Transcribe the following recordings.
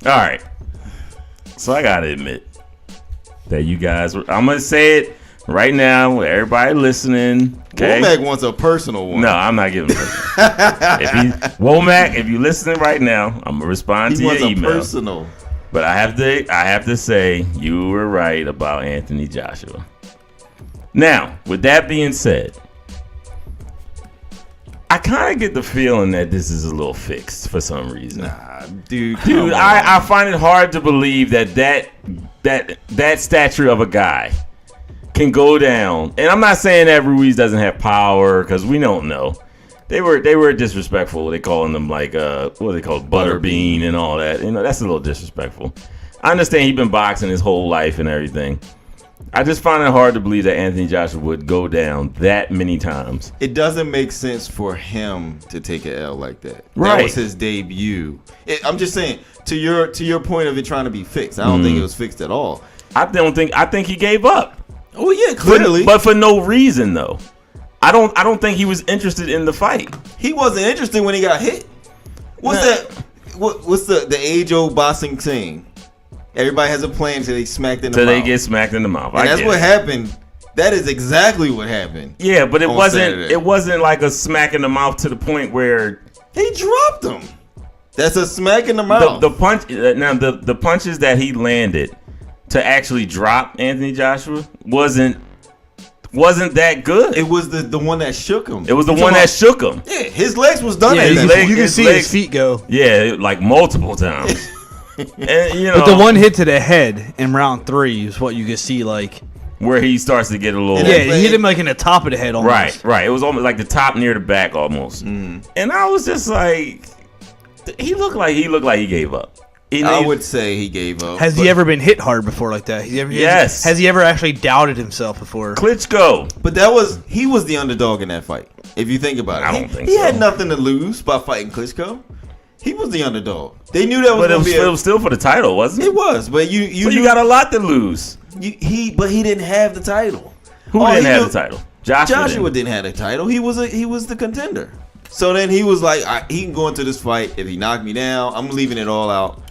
All right. So I gotta admit that you guys I'm gonna say it right now with everybody listening. Okay? Womack wants a personal one. No, I'm not giving him Womack, if you listening right now, I'm gonna respond to your email. He wants a personal. But I have to say you were right about Anthony Joshua. Now, with that being said, I kind of get the feeling that this is a little fixed for some reason. Nah, dude, I find it hard to believe that stature of a guy can go down. And I'm not saying that Ruiz doesn't have power, because we don't know. They were disrespectful. They calling them like what are they called, butterbean and all that. You know, that's a little disrespectful. I understand he's been boxing his whole life and everything. I just find it hard to believe that Anthony Joshua would go down that many times. It doesn't make sense for him to take an L like that. Right. That was his debut. I'm just saying, to your point of it trying to be fixed, I don't think it was fixed at all. I think he gave up. Oh yeah, clearly. But for no reason though. I don't think he was interested in the fight. He wasn't interested when he got hit. What's the age-old boxing saying? Everybody has a plan until they smacked in the mouth. Until they get smacked in the mouth. And that's what happened. That is exactly what happened. Yeah, but it wasn't. Saturday. It wasn't like a smack in the mouth to the point where he dropped him. That's a smack in the mouth. The punch. Now the punches that he landed to actually drop Anthony Joshua wasn't that good. It was the one that shook him. It was the one that shook him. Yeah, his legs was done. Yeah, you can see his feet go. Yeah, like multiple times. And, you know, but the one hit to the head in round 3 is what you can see, like where he starts to get a little. Yeah, he hit him like in the top of the head almost. Right. It was almost like the top near the back almost. And I was just like, he looked like he gave up. I would say he gave up. Has he ever been hit hard before like that? Yes. Has he ever actually doubted himself before? Klitschko. But he was the underdog in that fight. If you think about it, I don't think he so. had nothing to lose by fighting Klitschko. He was the underdog. They knew that was going to be. It was still for the title, wasn't it? It was, but you got a lot to lose. But he didn't have the title. Who didn't have the title? Joshua didn't have the title. He was the contender. So then he was like, he can go into this fight. If he knocked me down, I'm leaving it all out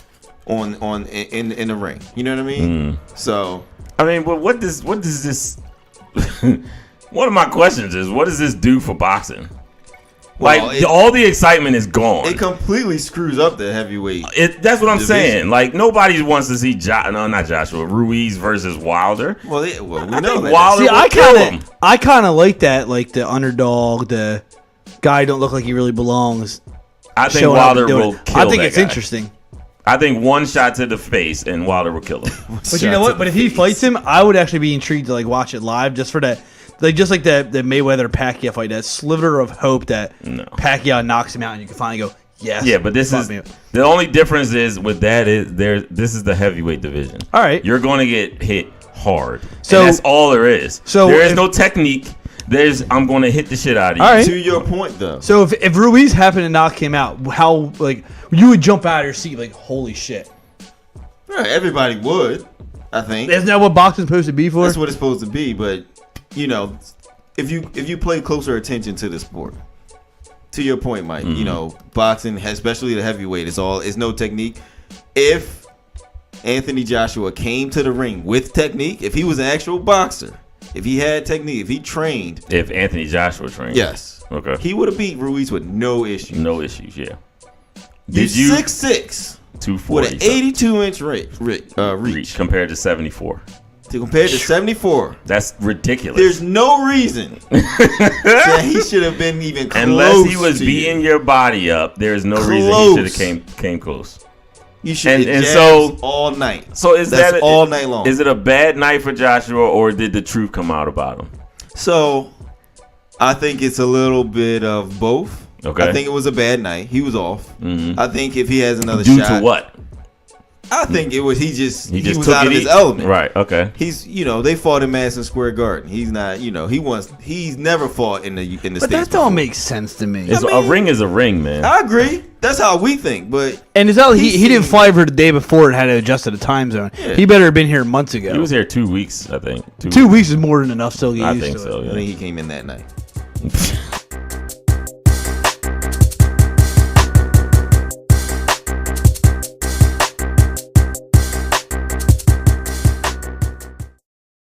in the ring. You know what I mean? So I mean, but what does this? One of my questions is, what does this do for boxing? Like, all the excitement is gone. It completely screws up the heavyweight. That's what I'm saying. Like, nobody wants to see not Joshua, Ruiz versus Wilder. Well, we know that. Wilder will kill him. I kind of like that, like the underdog, the guy don't look like he really belongs. I think Wilder will kill I think that it's guy. Interesting. I think one shot to the face and Wilder will kill him. But you know what? But if he fights him, I would actually be intrigued to like watch it live just for that. Like just like the Mayweather Pacquiao fight, that sliver of hope that Pacquiao knocks him out and you can finally go, yes. Yeah, but this is the only difference is with that is this is the heavyweight division. All right, you're going to get hit hard. So and that's all there is. So there is no technique. I'm going to hit the shit out of you. All right. To your point, though. So if Ruiz happened to knock him out, how like you would jump out of your seat like holy shit. Right, everybody would. I think. Isn't that what boxing's supposed to be for? That's what it's supposed to be, but. You know, if you pay closer attention to the sport, to your point, Mike, you know, boxing, especially the heavyweight, it's no technique. If Anthony Joshua came to the ring with technique, if he was an actual boxer, if he had technique, if he trained. If Anthony Joshua trained. Yes. Okay. He would have beat Ruiz with no issues. No issues, yeah. Did you 6'6", 240 with an 82-inch reach compared to 74. Compared to 74. That's ridiculous. There's no reason that he should have been even close. Unless he was beating your body up, there's no reason he should have came close. You should and so all night. So that's all night long. Is it a bad night for Joshua, or did the truth come out about him? So I think it's a little bit of both. Okay. I think it was a bad night. He was off. Mm-hmm. I think if he has another shot. Due to what? I think it was he was took out of his element. Right, okay. He's they fought in Madison Square Garden. He's not, he's never fought in the States. But that don't make sense to me. A ring is a ring, man. I agree. That's how we think, but it's not he didn't fly over the day before and had to adjust to the time zone. Yeah. He better have been here months ago. He was here 2 weeks, I think. 2 weeks is more than enough still to get I used think to so, it. yeah. I think he came in that night.